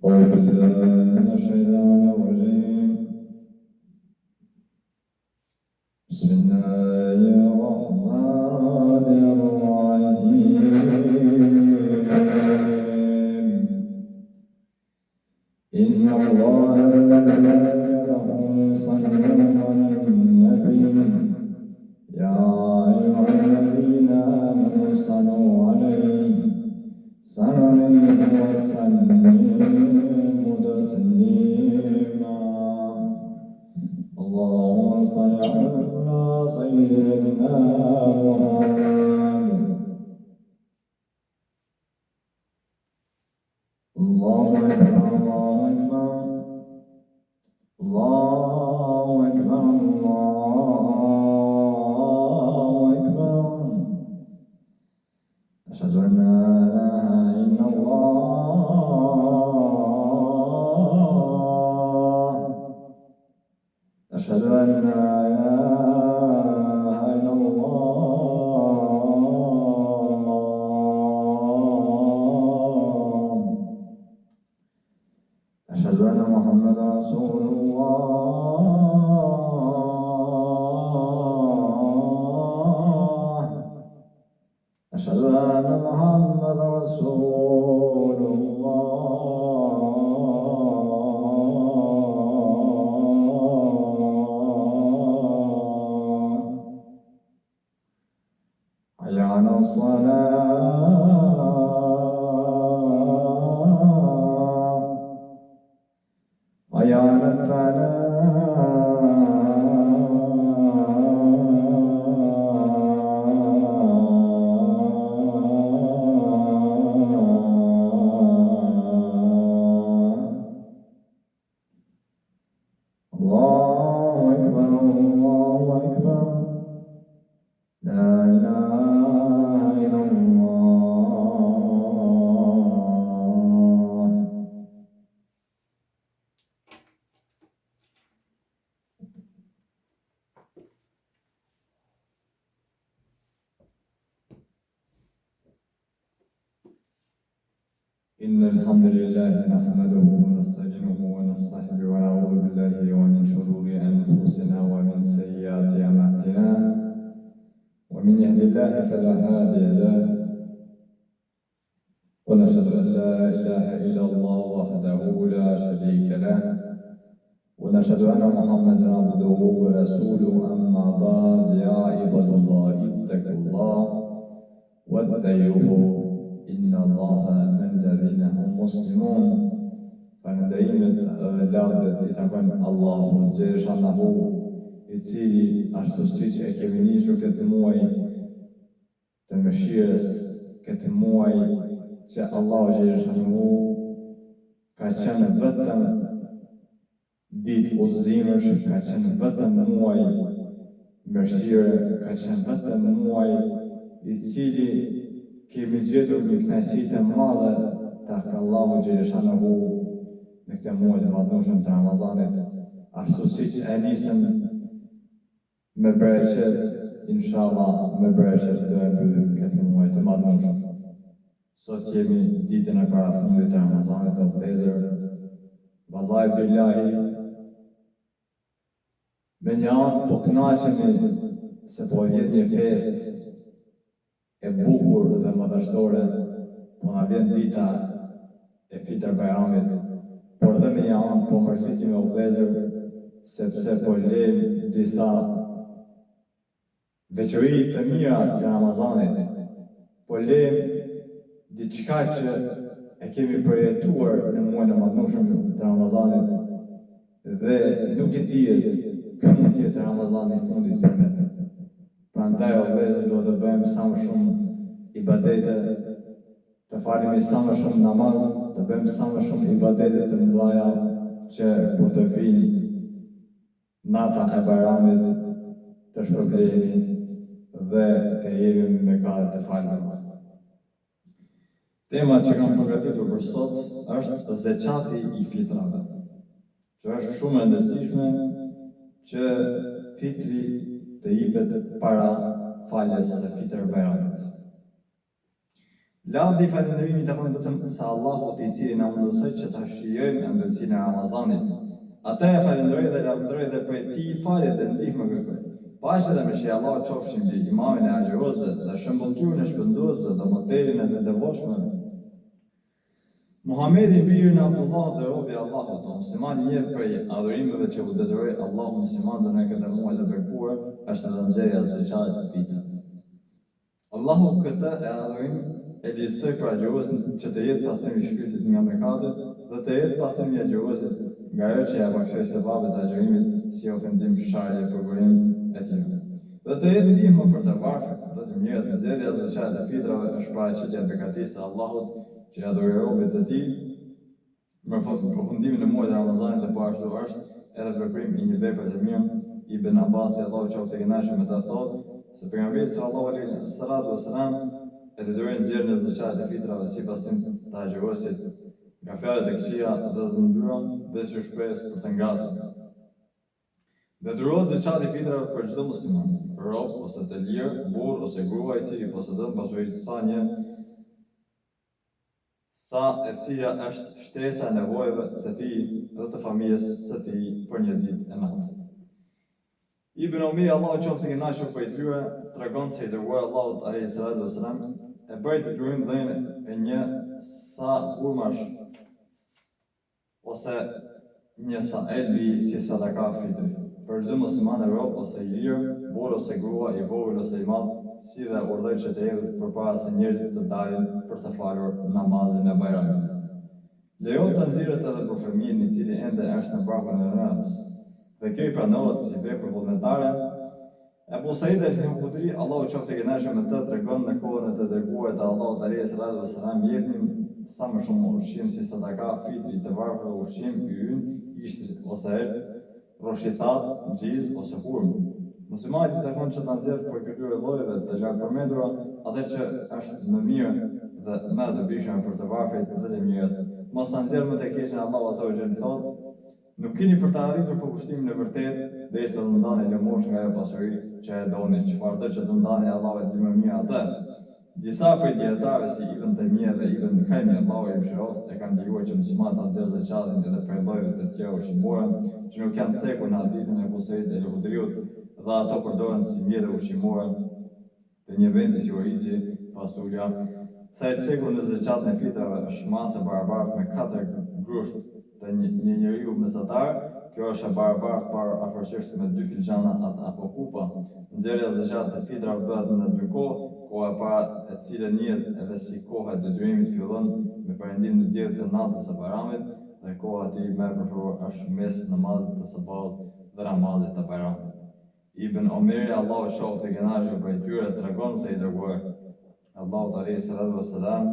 أعوذ بالله من الشيطان الرجيم بسم الله الرحمن الرحيم إن الله وملائكته يصلون على النبي يا أيها الذين آمنوا صلوا عليه وسلموا تسليما اللهم صل على سيدنا محمد الله أكبر الله أكبر الله أكبر الله أكبر أشهد أن لا إله إلا الله أشهد أن لا إله إلا الله أشهد أن محمدا رسول الله أشهد أن محمدا رسول الله حي على الصلاة حي على الفلاح الله أكبر الله أكبر لا إله إلا الله إن الحمد لله نحمده ونستعينه ونستحيه ونعوذ بالله ومن شرور أنفسنا ومن سيئات أعمالنا ومن يهد الله فلا هادي له ونشهد أن لا إله إلا الله وحده لا شريك له ونشهد أن محمدا عبده ورسوله أما بعد يا عباد الله اتقوا الله واتقوه إن الله من الذين هم مسلمون Falënderimet lavdet I takojnë Allahut xhaleshahu I cili ashtu siç e kemi nisur këtë muaj të mëshirës, këtë muaj që Allahu xhaleshahu ka qenë vetëm ditë udhëzimesh, ka qenë vetëm muaj mëshire, ka qenë vetëm muaj I cili kemi gjetur një kënaqësi të madhe tek Allahu xhaleshahu në këtë muaj të madhëshëm të Ramazanit, ashtu siç e nisëm me bereqet, inshallah me bereqet do e mbyllim këtë muaj të madhëshëm. Sot jemi ditën e parafundit të Ramazanit të vëllezër. Vallahi billahi, me një anë po kënaqemi se po vjen një festë e bukur dhe madhështore, po na vjen dita e Fitr Bayramit. Por dhe me një anë po mërsitimi o vëllezër, sepse po lejmë disa veçori të mira të Ramazanit, po lejmë diçka që e kemi përjetuar në muajin e madhëshëm të Ramazanit dhe nuk e dihet kë mund të jetë Ramazani I fundit për ne. Prandaj o vëllezër duhet të bëjmë sa më shumë ibadete, të falemi sa më shumë namaz, të bëjmë sa më shumë ibadete të mëdha që kur të vinë nata e Bayramit të shpërblehemi dhe të jemi me kallë të falura. Tema që kam përgatitur për sot është zeqati I fitrave, që është shumë e rëndësishme që fitri të jepet para faljes së fitër Bajramit. Lavdi i falënderimit takon vetëm sa Allahut i cili na mundësoi që ta shijojmë ëmbëlsinë e Ramazanit. Atë e falenderoj dhe lavdëroj dhe prej tij falje dhe ndihmë kërkoj. Paqja dhe mëshira e Allahut qofshin mbi imamin e agjërosëve dhe shëmbulltyrin e shpenzuesve dhe modelin e të devotshëm. Muhamedi birin e Abdullahut dhe robi i Allahut, musliman një prej adhurimeve që u detyroi Allahu muslimanëve në këtë muaj të bekuar, është dhënxerja e zakatit të fitrit. Allahu këtë e adhurim e lisoj për agjërosin që të jetë pastrim i shpirtit nga mëkatet dhe të jetë pastrim i agjërosit nga ajo që ja paksoj sevapet e agjërimit si ofendim, sharje, përburim e tjerë. Dhe të jetë ndihmë për të varfër dhe të mirët. Nxjerrja e zakatit të fitrave është paraqitja e begatisë së Allahut që ja adhurojë robët e tij në përfundimin e muajit Ramazanit dhe po ashtu është edhe veprim i një vepre të mirë. Ibn Abbas Allahu qoftë i kënaqur me ta thotë se pejgamberi sallallahu alaihi wasallam e detyroi nxjerrjen e zakatit të fitrave sipas të agjërosit nga fjalët e këqija dhe të ndyra dhe si shpresë për të ngratur. Detyrohet zakati i fitrave për çdo musliman, rob ose të lirë, burr ose grua i cili posedon pasuri sa e cila është shtesa e nevojave të tij dhe të familjes së tij për një ditë e natë. Ibn Umi Allahu qoftë i kënaqur prej tyre tregon se i dërguari Allahut alayhi salatu wasalam e bëri të durim dhënë e një sa hurmash ose një sa elbi si sadaka fitri. Për çdo musliman e rob ose i lirë, burr ose grua, i vogël ose i madh, si dhe urdhër që të jepet përpara se njerëzit të dalin për të falur namazin e Bajramit. Lejohet të nxirret edhe për fëmijën i cili ende është në barkun e nënës. Dhe kjo i pranohet si vepër vullnetare. Ebu Said el-Khudri, Allahu qoftë i kënaqur me të, tregon në kohën e të dërguarit të Allahut alayhi salatu wasalam jepnin sa më shumë ushqim si sadaka fitri të varfër, ushqim i ynë, ishte ose roshithat, gjiz ose hurmë. Muslimanit i takon që ta nxjerrë për këtyre llojeve të largpërmendura atë që është më mirë dhe më e dobishme për të varfrit dhe të mirët. Mos ta nxjerrë më të keqen. Allahu azza wa jalla thotë: nuk keni për të arritur përkushtimin e vërtetë derisa të ndani lëmosh nga ajo pasuri që e doni. Çfarëdo që të ndani Allahu e di më mirë atë. Disa prej dietarëve si Ibn Taymija dhe Ibn Qayyim Allahu i mëshiroft e kanë lejuar që muslimanët ta nxjerrë zakatin edhe për llojeve të tjera ushqimore që nuk janë cekur në hadithin e Abu Said el-Khudriut dhe ato përdoren si mjete ushqimore të një vendi si orizi, pasulja. Sa i cekur në zakatin e fitrave është masë barabartë me 4 grusht të një njeriu mesatar. Kjo është e barabartë para afërsisht me 2 filxhana apo kupa. Nxjerrja e zakatit të fitrave bëhet në 2 kohë. Koha e parë e cila njihet edhe si koha e detyrimit fillon me perëndim në diellin të natës së Bajramit dhe koha e tij më e preferuar është mes namazit të sabahut dhe namazit të Bajramit. Ibn Omeri, Allahu qoftë i kënaqur prej tyre, tregon se i dërguari Allahu alayhi salatu wasalam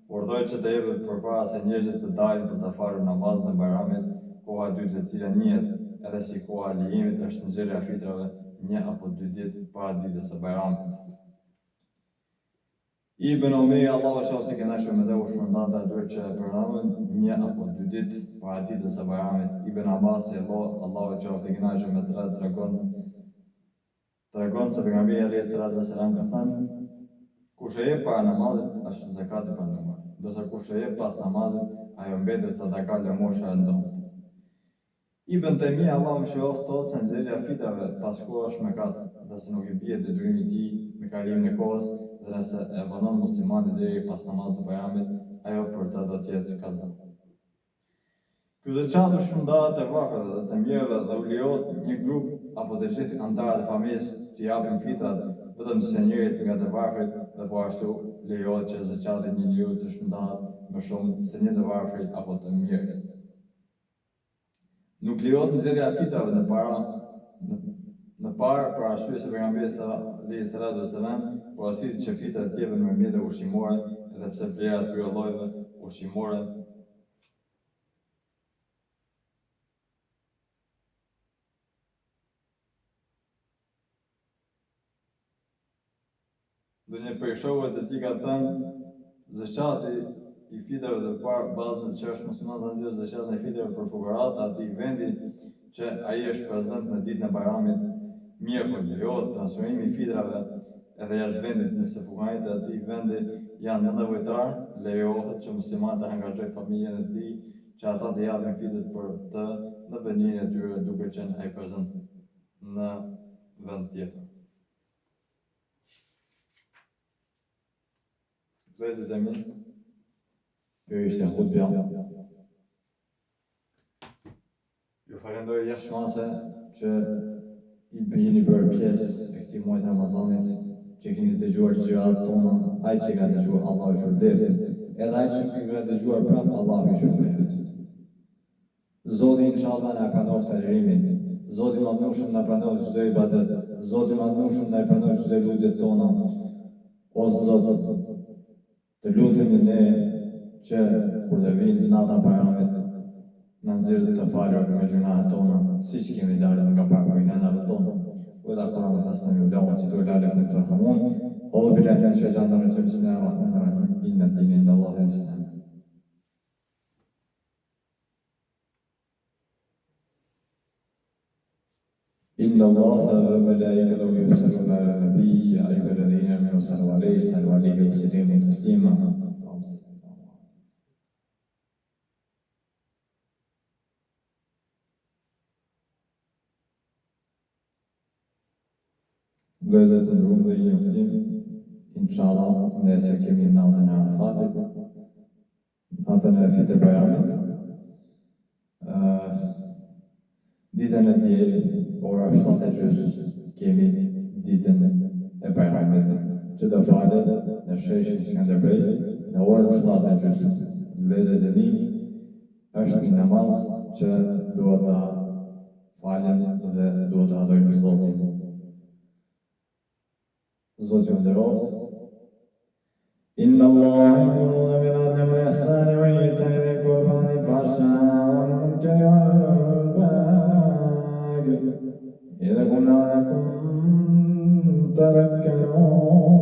urdhëroi që të jepet përpara se njerëzit të dalin për të falur namazin e Bajramit. Koha e dytë e cila njihet edhe si koha e lejimit është nxjerrja e fitrave 1 apo 2 ditë para ditës së Bajramit. Ibn Omeri, Allahu qoftë i kënaqur me të, u shpërndante atyre që e pranon 1 apo 2 ditë para ditës së Bajramit. Ibn Abbas, Allahu qoftë i kënaqur me të, tregon se pejgamberi alayhi salatu wasalam ka thënë: kush e jep para namazit është zakati i pranuar, ndërsa kush e jep pas namazit ajo mbetet sadaka lëmosha e ndotë. Ibn Taymija, Allahu mëshiroft, thotë se nxjerrja e fitrave pas kohë është mëkat dhe se nuk i bie detyrimi i tij me kalimin e kohës dhe nëse e vonon muslimani deri pas namazit të Bajramit, ajo për të do të jetë kaza. Ky zakat shpërndahet të varfërve dhe të mirëve dhe u lejohet një grup apo të gjithë anëtarët e familjes të japin fitrat vetëm se njërit nga të varfrit dhe po ashtu lejohet që zakati një njeriu të shpërndahet më shumë se një të varfrit apo të mirit. Nuk lejohet nxjerrja e fitrave në parë për arsye se pejgamberi alayhi salatu wasalam porositë që fitrat të jepen me mjete ushqimore edhe pse vlera e këtyre llojeve ushqimore ndonjë prej shokëve të tij ka thënë zakati i fitrave dhe parë bazën që është musliman të nxjerrë zakatin e fitrave për fuqarat, atij vendi që ai është prezant në ditën e Bajramit Mirë, po lejohet transferimi i fitrave edhe jashtë vendit, nëse fuqarit e atij vendi janë më nevojtar, lejohet që muslimanët të angazhojnë familjen e tij që ata të japin fitret për të në vendin e tyre duke qenë ai prezant në vend tjetër. Vëllezërit e mi, kjo ishte hutbja. Ju falenderoj jashtëmase që jeni bërë pjesë e këtij muaji Ramazanit, që keni dëgjuar gjërat tona, ai që ka dëgjuar Allahu i shpëlbeft, edhe ai që ka dëgjuar prapë Allahu i shpëlbeft. Zoti inshallah na pranoft agjërimin. Zoti i Madhëruar na pranoft çdo ibadet. Zoti i Madhëruar na pranoft çdo lutje tona. O Zot, të lutemi ne që kur të vinë nata Bayramit, na nxjerrë të falur me gjunahet tona, siç kemi dalë nga pakujnënave tona. وإذا قرأنا فاستمعوا له وانصتوا لعلكم ترحمون. أعوذ بالله من الشيطان الرجيم. بسم الله الرحمن الرحيم. إن الدين عند الله الإسلام. إن الله وملائكته يصلون على النبي يا أيها الذين آمنوا صلوا عليه وسلموا تسليما. Vëllezër të nderuar dhe i njoftim, inshallah nesër kemi natën e Arafatit, natën e Fitr Bayramit. Ditën e diel, ora 7:30 kemi ditën e Bayramit, që do falet në sheshin Skënderbej në orën 7:30. Vëllezërit e mi, është një namaz që duhet ta falem dhe duhet ta adhurojmë Zotin. Zoti ju nderoft. Inna Allaha ya'muru bil 'adli wal ihsani wa ita'i dhil qurba wal fahsha'i wal munkari wal baghi. Idha qulna lakum tadhakkarun.